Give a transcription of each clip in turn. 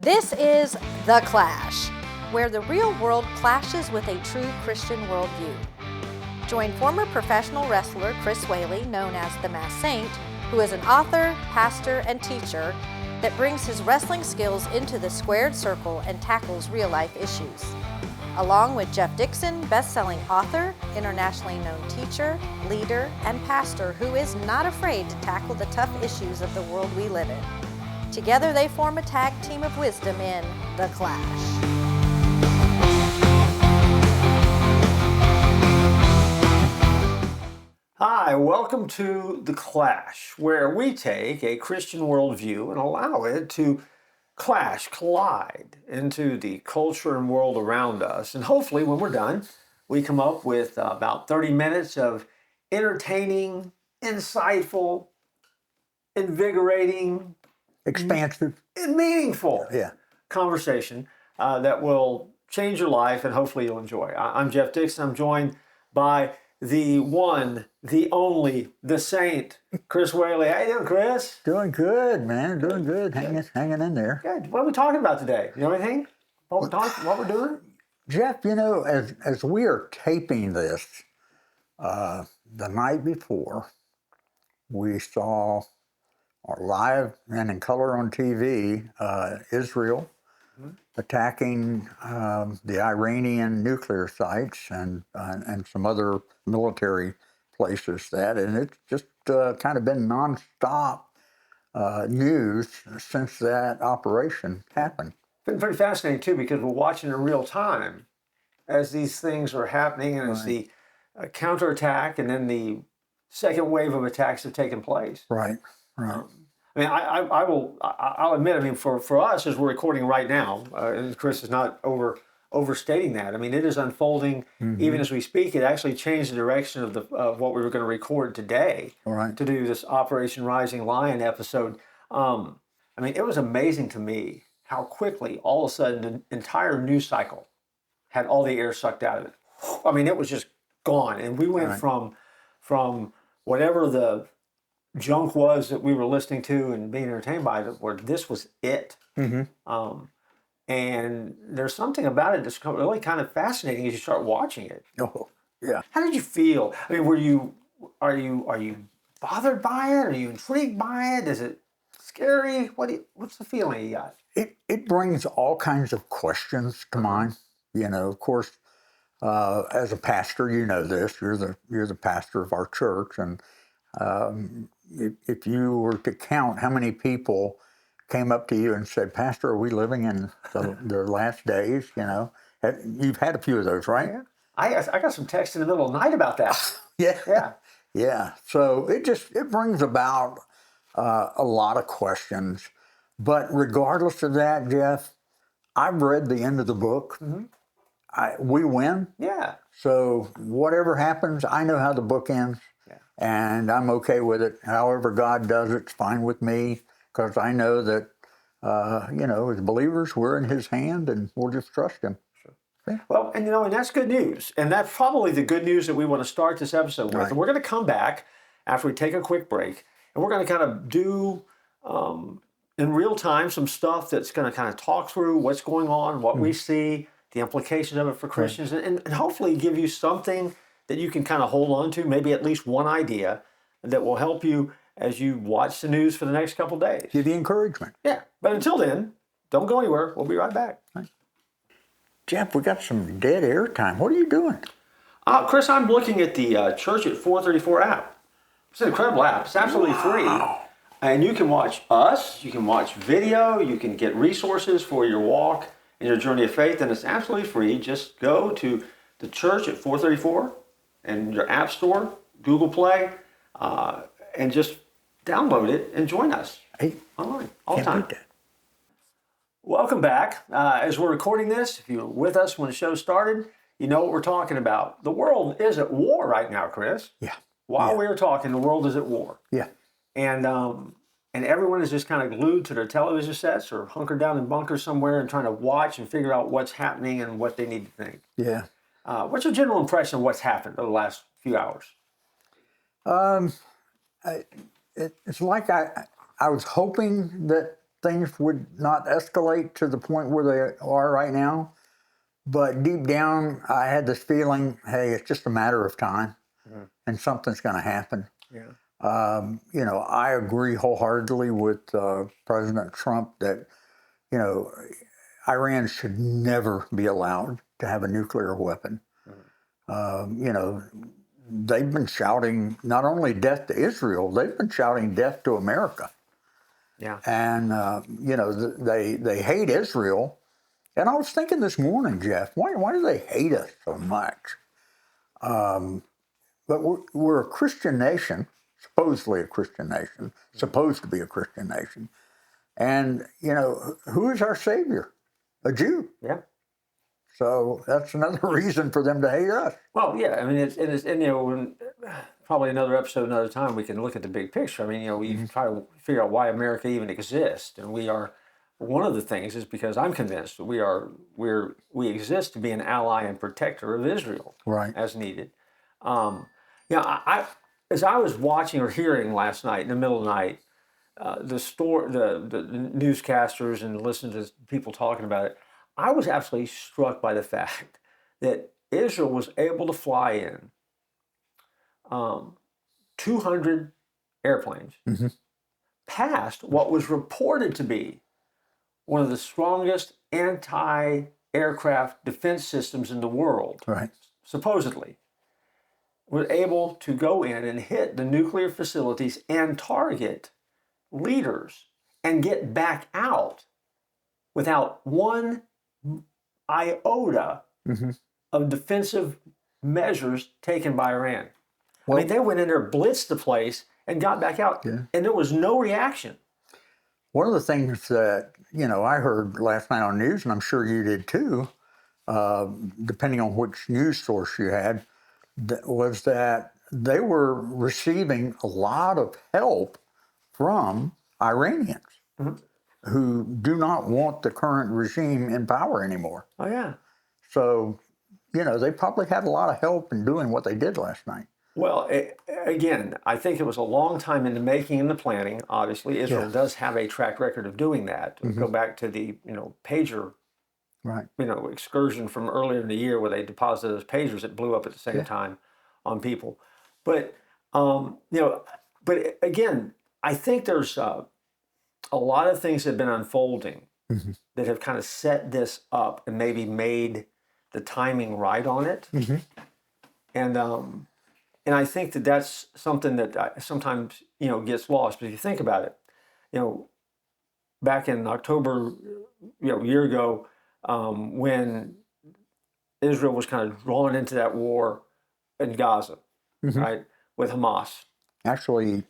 This is The Clash, where the real world clashes with a true Christian worldview. Join former professional wrestler Chris Whaley, known as the Masked Saint, who is an author, pastor, and teacher that brings his wrestling skills into the squared circle and tackles real-life issues. Along with Jeff Dixon, best-selling author, internationally known teacher, leader, and pastor who is not afraid to tackle the tough issues of the world we live in. Together they form a tag team of wisdom in The Clash. Hi, welcome to The Clash, where we take a Christian worldview and allow it to clash, collide into the culture and world around us. And hopefully when we're done, we come up with about 30 minutes of entertaining, insightful, invigorating, expansive, and meaningful conversation that will change your life and hopefully you'll enjoy. I'm Jeff Dixon. I'm joined by the one, the only, the saint, Chris Whaley. How you doing, Chris? Doing good, man. Doing good. Hanging in there. Good. What are we talking about today? You know anything? What we're doing? Jeff, you know, as we are taping this, the night before, we saw live and in color on TV, Israel attacking the Iranian nuclear sites and some other military places and it's just kind of been nonstop news since that operation happened. It's been pretty fascinating too because we're watching in real time as these things are happening and as the counterattack and then the second wave of attacks have taken place. Right. I mean, I'll admit, I mean, for us as we're recording right now, and Chris is not overstating that. I mean, it is unfolding even as we speak. It actually changed the direction of what we were going to record today to do this Operation Rising Lion episode. I mean, it was amazing to me how quickly all of a sudden the entire news cycle had all the air sucked out of it. I mean, it was just gone, and we went from whatever the junk was that we were listening to and being entertained by, where this was it. And there's something about it that's really kind of fascinating as you start watching it. Oh, yeah. How did you feel? I mean, are you bothered by it? Are you intrigued by it? Is it scary? What's the feeling you got? It brings all kinds of questions to mind. You know, of course, as a pastor, you know this. You're the pastor of our church, and if you were to count how many people came up to you and said, "Pastor, are we living in the last days?" You know, you've had a few of those, right? Yeah. I got some texts in the middle of the night about that. Yeah. So it brings about a lot of questions. But regardless of that, Jeff, I've read the end of the book. We win. Yeah. So whatever happens, I know how the book ends. And I'm okay with it. However God does it's fine with me, because I know that, as believers, we're in His hand, and we'll just trust Him. Sure. Yeah. Well, and that's good news. And that's probably the good news that we want to start this episode with. Right. And we're going to come back after we take a quick break, and we're going to kind of do, in real time, some stuff that's going to kind of talk through what's going on, what we see, the implications of it for Christians, and hopefully give you something that you can kind of hold on to, maybe at least one idea that will help you as you watch the news for the next couple of days. Give you encouragement. Yeah. But until then, don't go anywhere. We'll be right back. Right. Jeff, we got some dead air time. What are you doing? Chris, I'm looking at the Church at 434 app. It's an incredible app. It's absolutely free. And you can watch us, you can watch video, you can get resources for your walk and your journey of faith, and it's absolutely free. Just go to the Church at 434 and your app store, Google Play, and just download it and join us online all the time. Welcome back. As we're recording this, if you were with us when the show started, you know what we're talking about. The world is at war right now, Chris. Yeah. While we were talking, the world is at war. Yeah. And everyone is just kind of glued to their television sets or hunkered down in bunkers somewhere and trying to watch and figure out what's happening and what they need to think. Yeah. What's your general impression of what's happened over the last few hours? It's like I was hoping that things would not escalate to the point where they are right now. But deep down, I had this feeling, hey, it's just a matter of time, and something's going to happen. Yeah. I agree wholeheartedly with President Trump that, Iran should never be allowed to have a nuclear weapon. They've been shouting not only death to Israel, they've been shouting death to America. Yeah. And, they hate Israel. And I was thinking this morning, Jeff, why do they hate us so much? But we're a Christian nation, supposedly a Christian nation, supposed to be a Christian nation. And, who is our Savior? A Jew. Yeah. So that's another reason for them to hate us. Well, yeah. I mean, when, probably another episode, another time, we can look at the big picture. I mean, we try to figure out why America even exists, and we are. One of the things is because I'm convinced that we exist to be an ally and protector of Israel, right, as needed. I as I was watching or hearing last night in the middle of the night, the newscasters and listening to people talking about it, I was absolutely struck by the fact that Israel was able to fly in 200 airplanes past what was reported to be one of the strongest anti-aircraft defense systems in the world, right, supposedly, were able to go in and hit the nuclear facilities and target leaders and get back out without one iota of defensive measures taken by Iran. Well, I mean, they went in there, blitzed the place, and got back out, and there was no reaction. One of the things that, I heard last night on news, and I'm sure you did too, depending on which news source you had, was that they were receiving a lot of help from Iranians who do not want the current regime in power anymore. Oh, yeah. So, they probably had a lot of help in doing what they did last night. Well, again, I think it was a long time in the making and the planning. Obviously, Israel does have a track record of doing that. Go back to the pager, right? Excursion from earlier in the year where they deposited those pagers that blew up at the same time on people. But but again, I think there's a lot of things that have been unfolding that have kind of set this up and maybe made the timing right on it. And I think that that's something that sometimes, gets lost. But if you think about it, back in October, a year ago, when Israel was kind of drawn into that war in Gaza, right, with Hamas. Actually,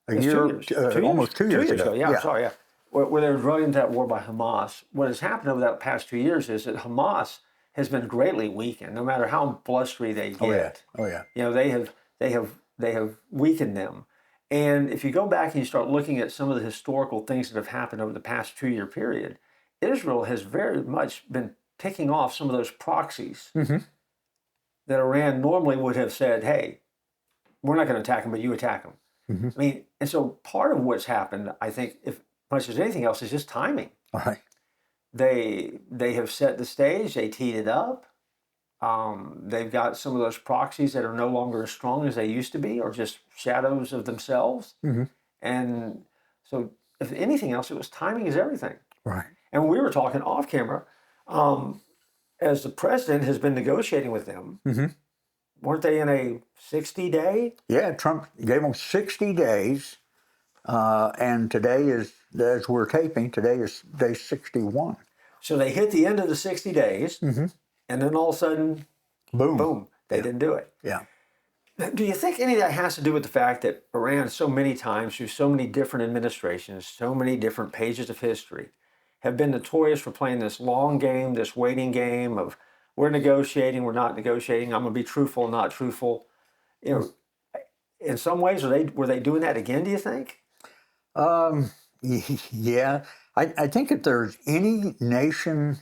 almost 2 years ago. Yeah, I'm sorry, yeah. Where they were drawn into that war by Hamas. What has happened over that past 2 years is that Hamas has been greatly weakened, no matter how blustery they get. Oh yeah. They have weakened them. And if you go back and you start looking at some of the historical things that have happened over the past 2 year period, Israel has very much been picking off some of those proxies that Iran normally would have said, hey, we're not going to attack them, but you attack them. I mean, and so part of what's happened, I think, if much as anything else, is just timing. All right. They have set the stage. They teed it up. They've got some of those proxies that are no longer as strong as they used to be, or just shadows of themselves. And so, if anything else, it was timing is everything. Right. And we were talking off camera, as the president has been negotiating with them. Weren't they in a 60-day? Yeah, Trump gave them 60 days. And today is, as we're taping, today is day 61. So they hit the end of the 60 days, and then all of a sudden, boom, they didn't do it. Yeah. Do you think any of that has to do with the fact that Iran so many times, through so many different administrations, so many different pages of history, have been notorious for playing this long game, this waiting game of we're negotiating, we're not negotiating, I'm going to be truthful, not truthful. In some ways, were they doing that again, do you think? Yeah. I think if there's any nation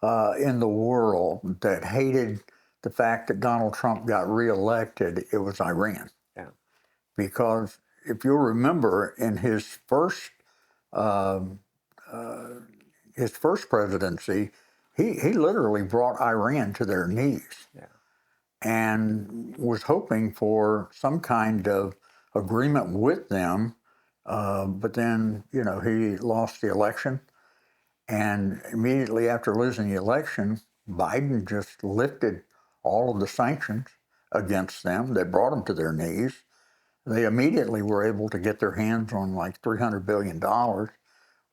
in the world that hated the fact that Donald Trump got reelected, it was Iran. Yeah. Because if you'll remember, in his first his first presidency, he literally brought Iran to their knees. Yeah. And was hoping for some kind of agreement with them, but then, he lost the election. And immediately after losing the election, Biden just lifted all of the sanctions against them. They brought them to their knees. They immediately were able to get their hands on like $300 billion,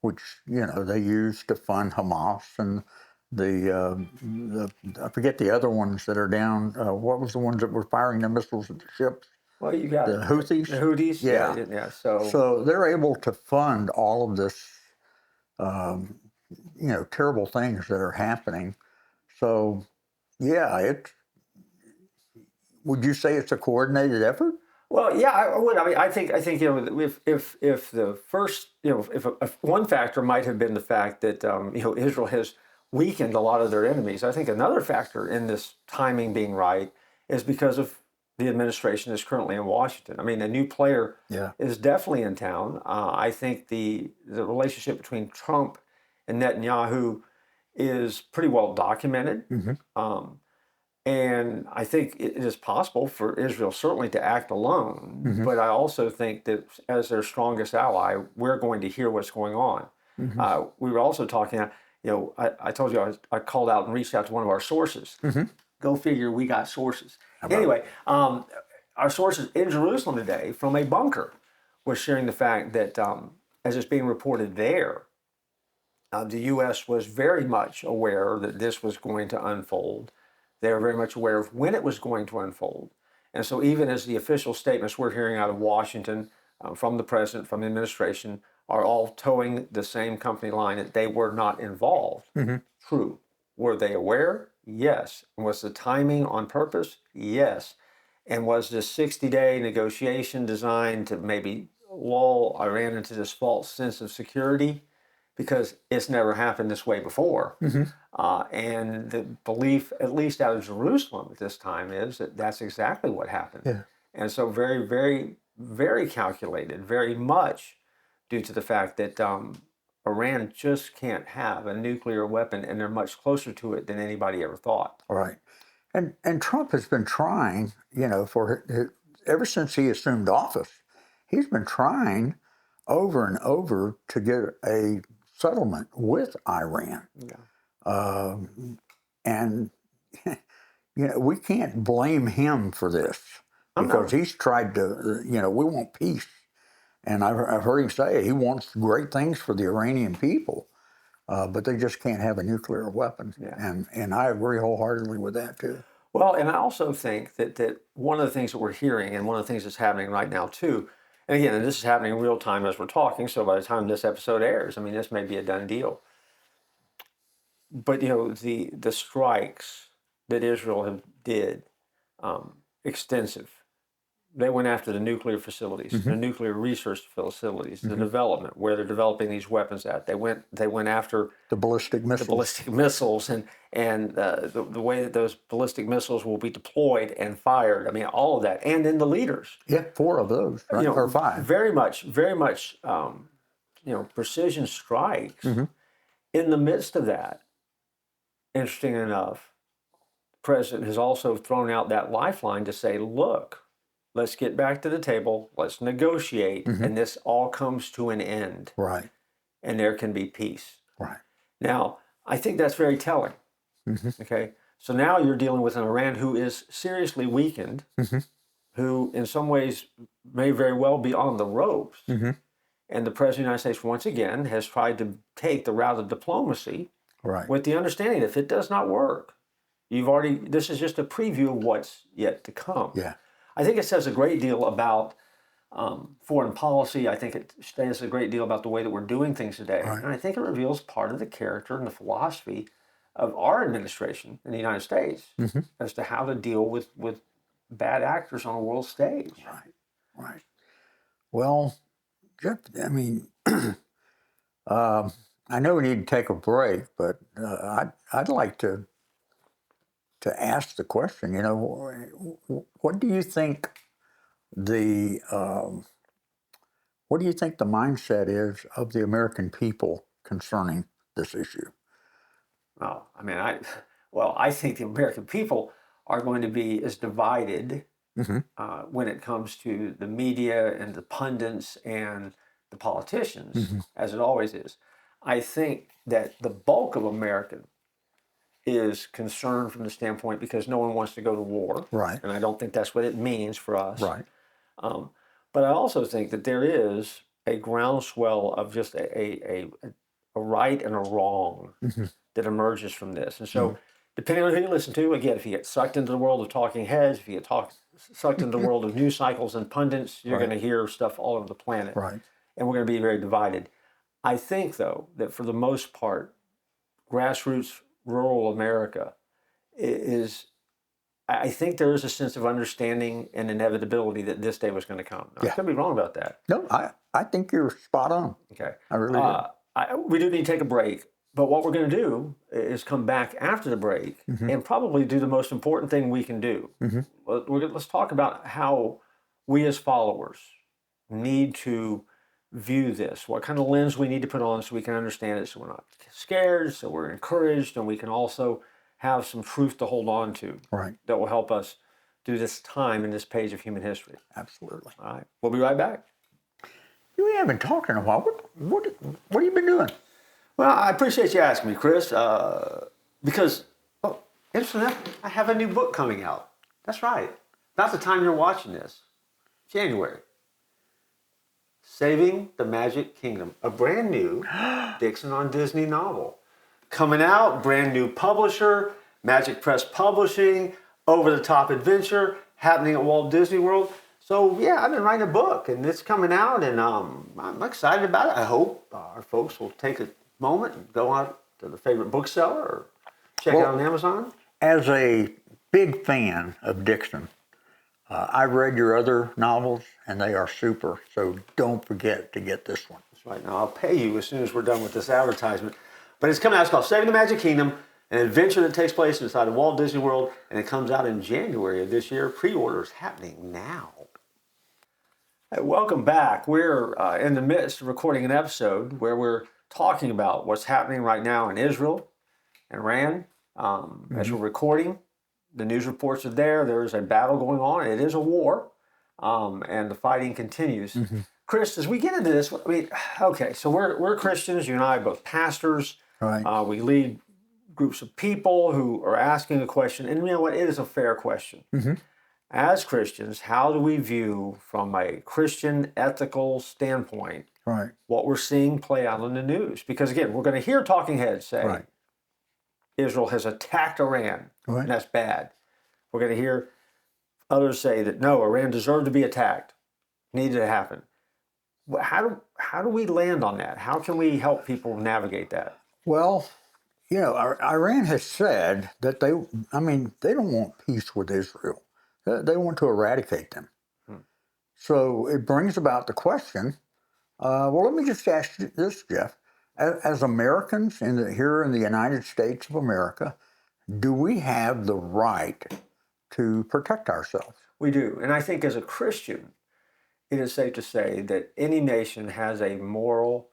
which, they used to fund Hamas and the I forget the other ones that are down. What was the ones that were firing the missiles at the ships? Well, you got The Houthis. The Houthis, Yeah. So So they're able to fund all of this, terrible things that are happening. So, yeah, would you say it's a coordinated effort? well, yeah, I would. I mean, I think if the first if one factor might have been the fact that Israel has weakened a lot of their enemies. I think another factor in this timing being right is because of the administration that's currently in Washington. I mean, a new player is definitely in town. I think the relationship between Trump and Netanyahu is pretty well documented. And I think it is possible for Israel certainly to act alone. But I also think that as their strongest ally, we're going to hear what's going on. We were also talking, I told you I called out and reached out to one of our sources. Go figure, we got sources. Anyway, our sources in Jerusalem today from a bunker was sharing the fact that, as it's being reported there, the U.S. was very much aware that this was going to unfold. They were very much aware of when it was going to unfold. And so even as the official statements we're hearing out of Washington, from the president, from the administration, are all towing the same company line that they were not involved. True. Were they aware? Yes. Was the timing on purpose? Yes. And was this 60-day negotiation designed to maybe lull Iran into this false sense of security? Because it's never happened this way before. And the belief, at least out of Jerusalem at this time, is that that's exactly what happened. Yeah. And so very, very, very calculated, very much due to the fact that Iran just can't have a nuclear weapon, and they're much closer to it than anybody ever thought. Right. And Trump has been trying, ever since he assumed office, he's been trying over and over to get a settlement with Iran. And, we can't blame him for this because he's tried to, we want peace. And I've heard him say he wants great things for the Iranian people, but they just can't have a nuclear weapon. And I agree wholeheartedly with that, too. Well, and I also think that one of the things that we're hearing and one of the things that's happening right now, too, and again, this is happening in real time as we're talking, so by the time this episode airs, I mean, this may be a done deal. But, the strikes that Israel did, extensive. They went after the nuclear facilities, the nuclear research facilities, the development, where they're developing these weapons at. They went after the ballistic missiles, and the way that those ballistic missiles will be deployed and fired. I mean, all of that, and then the leaders. Yeah, 4 of those, right? Or 5. Very much, precision strikes. In the midst of that, interesting enough, the president has also thrown out that lifeline to say, look, let's get back to the table, let's negotiate, and this all comes to an end. Right. And there can be peace. Right. Now, I think that's very telling. Okay? So now you're dealing with an Iran who is seriously weakened, who in some ways may very well be on the ropes. And the President of the United States, once again, has tried to take the route of diplomacy with the understanding that if it does not work, this is just a preview of what's yet to come. Yeah. I think it says a great deal about foreign policy. I think it says a great deal about the way that we're doing things today. Right. And I think it reveals part of the character and the philosophy of our administration in the United States as to how to deal with bad actors on a world stage. Right. Well, Jeff, I mean, I know we need to take a break, but I'd like to ask the question, what do you think the mindset is of the American people concerning this issue? Well, I mean, I think the American people are going to be as divided when it comes to the media and the pundits and the politicians as it always is. I think that the bulk of America is concerned from the standpoint because no one wants to go to war. Right. And I don't think that's what it means for us. Right. But I also think that there is a groundswell of just a right and a wrong that emerges from this. And so, depending on who you listen to, again, if you get sucked into the world of talking heads, if you get sucked into the world of news cycles and pundits, you're going to hear stuff all over the planet. Right. And we're going to be very divided. I think, though, that for the most part, grassroots rural America I think there is a sense of understanding and inevitability that this day was going to come. Now, I could be wrong about that. No, I think you're spot on. Okay. I really do. We do need to take a break, but what we're going to do is come back after the break and probably do the most important thing we can do. Let's talk about how we as followers need to view this, what kind of lens we need to put on so we can understand it, so we're not scared, so we're encouraged, and we can also have some truth to hold on to that will help us do this time in this page of human history. Absolutely. All right. We'll be right back. We haven't talked in a while. What have you been doing? Well, I appreciate you asking me, Chris, because, interesting enough, I have a new book coming out. That's right. About the time you're watching this, January. Saving the Magic Kingdom, a brand new Dixon on Disney novel. Coming out, brand new publisher, Magic Press Publishing, over-the-top adventure, happening at Walt Disney World. So yeah, I've been writing a book and it's coming out and I'm excited about it. I hope our folks will take a moment and go out to the favorite bookseller or check it out on Amazon. As a big fan of Dixon, I've read your other novels and they are super. So don't forget to get this one. That's right. Now I'll pay you as soon as we're done with this advertisement. But it's coming out. It's called Saving the Magic Kingdom, an adventure that takes place inside of Walt Disney World, and it comes out in January of this year. Pre-orders happening now. Hey, welcome back. We're in the midst of recording an episode where we're talking about what's happening right now in Israel and Iran. As we're recording, the news reports are there. There is a battle going on. It is a war, and the fighting continues. Chris, as we get into this, I mean, okay, so we're Christians. You and I are both pastors. Right. We lead groups of people who are asking a question, and you know what? It is a fair question. As Christians, how do we view, from a Christian ethical standpoint, what we're seeing play out in the news? Because again, we're going to hear talking heads say Israel has attacked Iran, and that's bad. We're going to hear others say that no, Iran deserved to be attacked, needed to happen. How do we land on that? How can we help people navigate that? Well, you know, Iran has said that they don't want peace with Israel. They want to eradicate them. So it brings about the question, well, let me just ask you this, Jeff. As Americans here in the United States of America, do we have the right to protect ourselves? We do. And I think as a Christian, it is safe to say that any nation has a moral,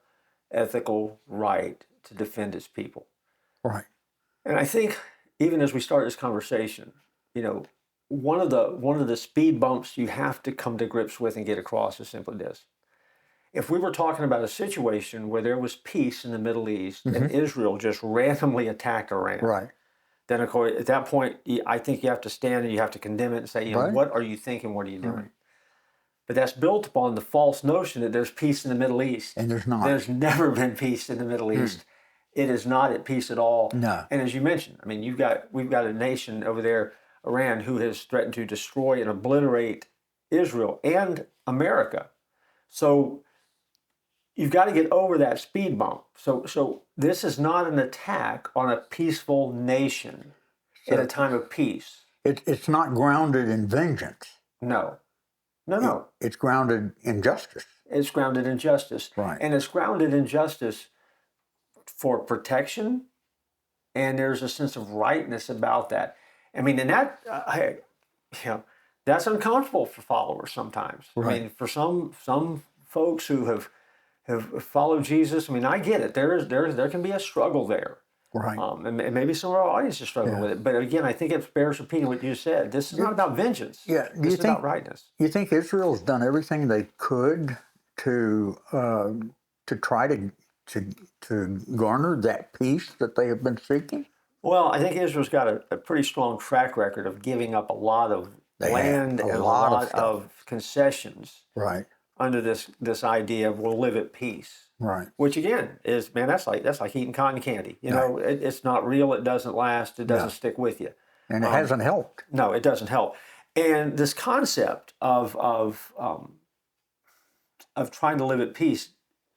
ethical right to defend its people. Right. And I think even as we start this conversation, you know, one of the speed bumps you have to come to grips with and get across is simply this. If we were talking about a situation where there was peace in the Middle East and Israel just randomly attacked Iran, then of course at that point I think you have to stand and you have to condemn it and say, you know, what are you thinking? What are you doing? But that's built upon the false notion that there's peace in the Middle East. And there's not. There's never been peace in the Middle East. It is not at peace at all. No. And as you mentioned, I mean, we've got a nation over there, Iran, who has threatened to destroy and obliterate Israel and America. So you've got to get over that speed bump. So this is not an attack on a peaceful nation at a time of peace. It's not grounded in vengeance. No. It's grounded in justice. It's grounded in justice. Right. And it's grounded in justice for protection, and there's a sense of rightness about that. I mean, and that, that's uncomfortable for followers sometimes. I mean, for some folks who have have followed Jesus. I mean, I get it. There can be a struggle there. Right. And maybe some of our audience is struggling with it. But again, I think it bears repeating what you said. This is not about vengeance. Yeah. This is about rightness. You think Israel's done everything they could to try to garner that peace that they have been seeking? Well, I think Israel's got a pretty strong track record of giving up a lot of land and a lot of concessions. Right. Under this idea of we'll live at peace. Right. Which again is, man, that's like eating cotton candy. You know, it's not real. It doesn't last. It doesn't stick with you. And it hasn't helped. No, it doesn't help. And this concept of trying to live at peace,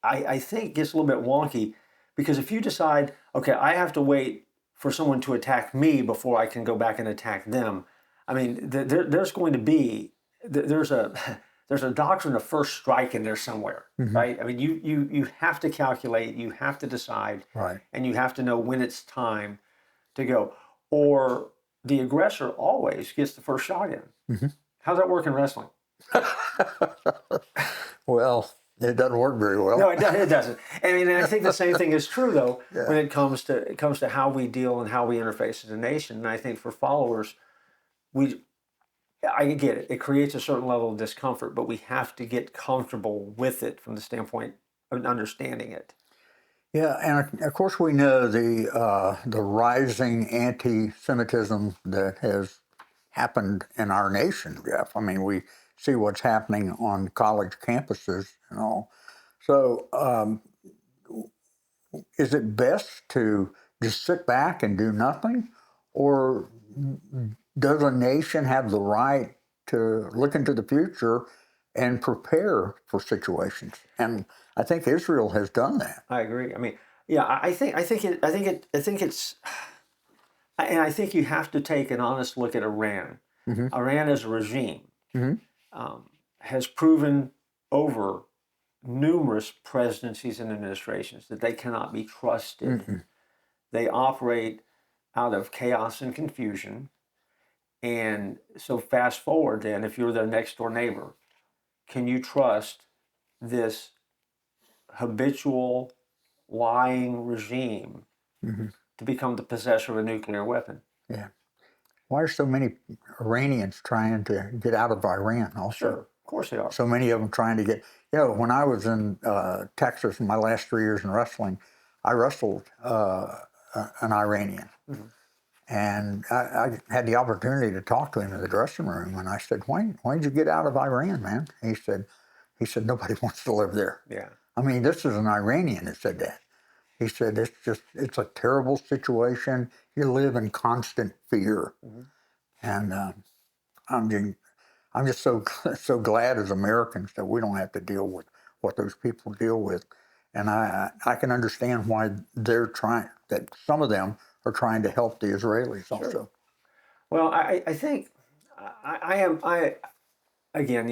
I think gets a little bit wonky, because if you decide, okay, I have to wait for someone to attack me before I can go back and attack them. I mean, there's going to be there's a doctrine of first strike in there somewhere, right? I mean, you have to calculate, you have to decide, right, and you have to know when it's time to go. Or the aggressor always gets the first shot in. How's that work in wrestling? Well, it doesn't work very well. No, it doesn't. I mean, and I think the same thing is true though when it comes to how we deal and how we interface as a nation. And I think for followers, I get it. It creates a certain level of discomfort, but we have to get comfortable with it from the standpoint of understanding it. Yeah, and of course we know the rising anti-Semitism that has happened in our nation, Jeff. I mean, we see what's happening on college campuses and all. So, is it best to just sit back and do nothing, or does a nation have the right to look into the future and prepare for situations? And I think Israel has done that. I agree. I mean, yeah, I think it's, and I think you have to take an honest look at Iran. Iran as a regime has proven over numerous presidencies and administrations that they cannot be trusted. They operate out of chaos and confusion. And so fast forward then, if you're their next door neighbor, can you trust this habitual lying regime to become the possessor of a nuclear weapon? Yeah. Why are so many Iranians trying to get out of Iran also? Sure, of course they are. So many of them trying to get, when I was in Texas in my last 3 years in wrestling, I wrestled an Iranian. And I had the opportunity to talk to him in the dressing room, and I said, why did you get out of Iran, man? He said, nobody wants to live there. Yeah. I mean, this is an Iranian that said that. He said, it's a terrible situation. You live in constant fear. And I'm just so glad as Americans that we don't have to deal with what those people deal with. And I can understand why that some of them are trying to help the Israelis also. Sure. Well, I think again,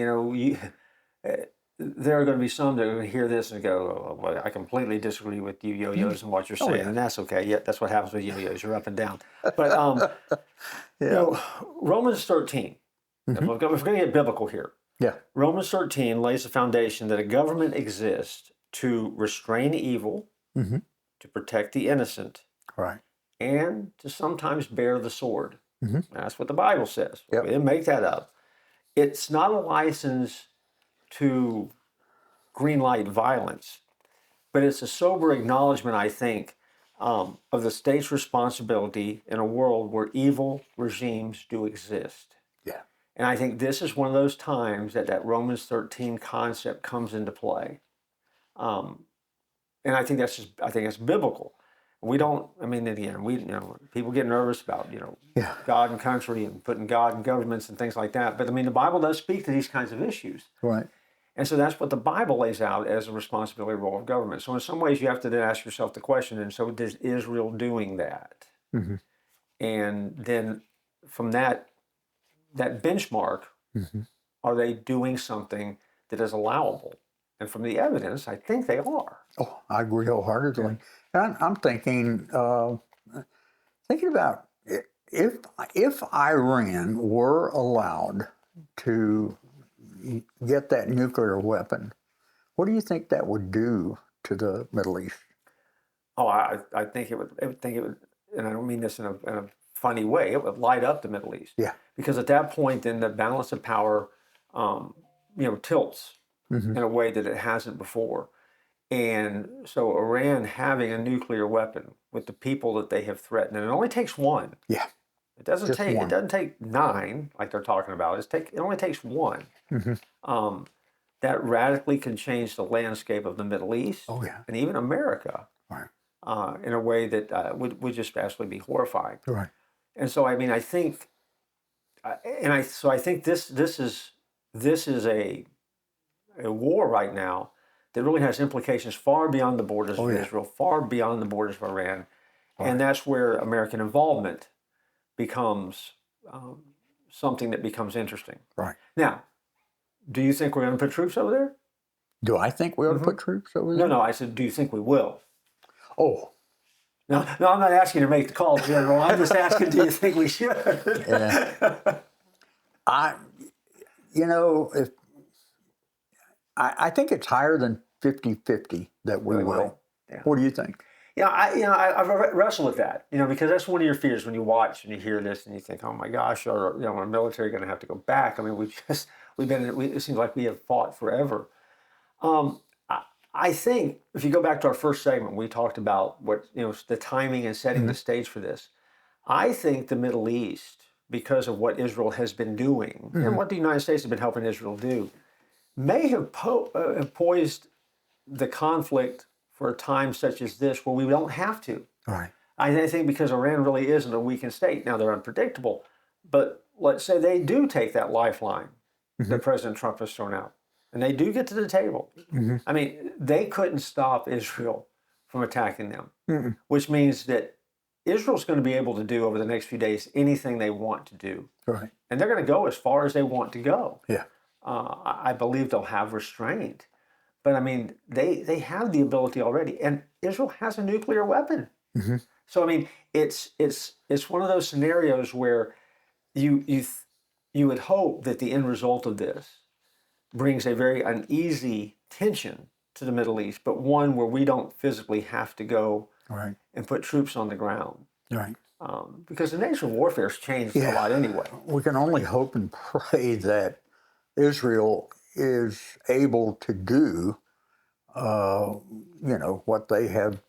there are going to be some that are going to hear this and go, well, I completely disagree with you, yo-yos, and what you're saying. And that's okay. Yeah, that's what happens with yo-yos. You're up and down. But, Romans 13, if we're going to get biblical here. Yeah. Romans 13 lays the foundation that a government exists to restrain evil, to protect the innocent, right, and to sometimes bear the sword. That's what the Bible says. Yep. We didn't make that up. It's not a license to greenlight violence, but it's a sober acknowledgement, I think, of the state's responsibility in a world where evil regimes do exist. Yeah. And I think this is one of those times that Romans 13 concept comes into play. And I think that's biblical. We don't, I mean, again, people get nervous about, God and country and putting God in governments and things like that. But I mean, the Bible does speak to these kinds of issues. Right. And so that's what the Bible lays out as a responsibility role of government. So in some ways you have to then ask yourself the question, and so is Israel doing that? And then from that benchmark, are they doing something that is allowable? And from the evidence, I think they are. Oh, I agree wholeheartedly. And I'm thinking about if Iran were allowed to get that nuclear weapon, What do you think that would do to the Middle East? Oh, I think it would. And I don't mean this in a funny way. It would light up the Middle East. Yeah. Because at that point, then the balance of power, tilts in a way that it hasn't before. And so Iran having a nuclear weapon with the people that they have threatened, and it only takes one. Yeah. It doesn't Just take. one. It doesn't take 9 like they're talking about. It only takes one. That radically can change the landscape of the Middle East. Oh, yeah. And even America. Right. In a way that would just absolutely be horrifying. Right. And so I mean I think, I think this is a war right now that really has implications far beyond the borders of Israel, far beyond the borders of Iran, and that's where American involvement becomes something that becomes interesting. Right. Now, do you think we're going to put troops over there? Do I think we ought to put troops over there? No. I said, do you think we will? Oh. No, I'm not asking you to make the call, General. I'm just asking, do you think we should? Yeah. If I think it's higher than 50-50 that we will. Yeah. What do you think? Yeah, I've wrestled with that, because that's one of your fears when you watch and you hear this and you think, oh my gosh, are our military going to have to go back? I mean, it seems like we have fought forever. I think if you go back to our first segment, we talked about what, the timing and setting the stage for this. I think the Middle East, because of what Israel has been doing and what the United States has been helping Israel do, may have poised the conflict for a time such as this where we don't have to. Right. I think because Iran really is in a weakened state. Now, they're unpredictable, but let's say they do take that lifeline that President Trump has thrown out, and they do get to the table. I mean, they couldn't stop Israel from attacking them, which means that Israel's going to be able to do over the next few days anything they want to do. Right. And they're going to go as far as they want to go. Yeah. I believe they'll have restraint. But I mean, they have the ability already. And Israel has a nuclear weapon. So I mean, it's one of those scenarios where you would hope that the end result of this brings a very uneasy tension to the Middle East, but one where we don't physically have to go and put troops on the ground. Right. Because the nature of warfare has changed a lot anyway. We can only hope and pray that Israel is able to do, what they have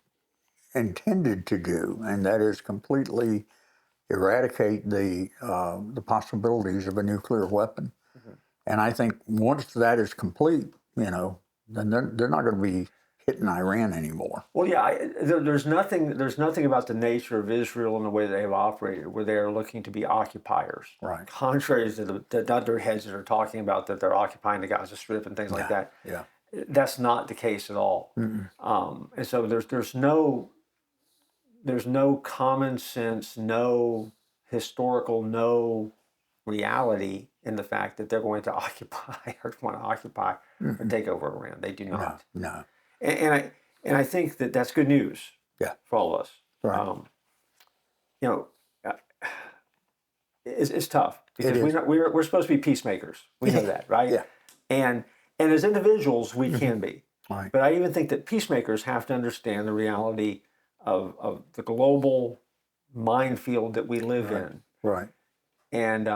intended to do, and that is completely eradicate the possibilities of a nuclear weapon. And I think once that is complete, then they're not going to be hitting Iran anymore. Well, yeah, there's nothing about the nature of Israel and the way they have operated where they are looking to be occupiers. Right. Contrary to the dunderheads that are talking about that they're occupying the Gaza Strip and things like that. Yeah. That's not the case at all. And so there's no common sense, no historical, no reality in the fact that they're going to occupy or want to occupy or take over Iran. They do not. No. And I think that that's good news. Yeah. For all of us. Right. It's tough because we're supposed to be peacemakers. We know that, right? Yeah. And as individuals, we can be. Right. But I even think that peacemakers have to understand the reality of the global minefield that we live in. Right. And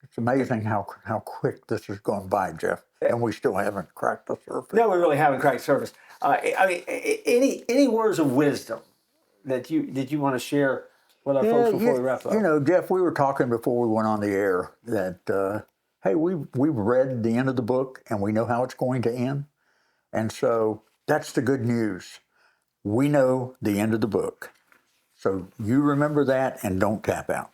it's amazing how quick this has gone by, Jeff, and we still haven't cracked the surface. No, we really haven't cracked the surface. I mean, any words of wisdom that you want to share with our folks before we wrap up? Jeff, we were talking before we went on the air that hey, we've read the end of the book and we know how it's going to end, and so that's the good news. We know the end of the book, so you remember that and don't tap out.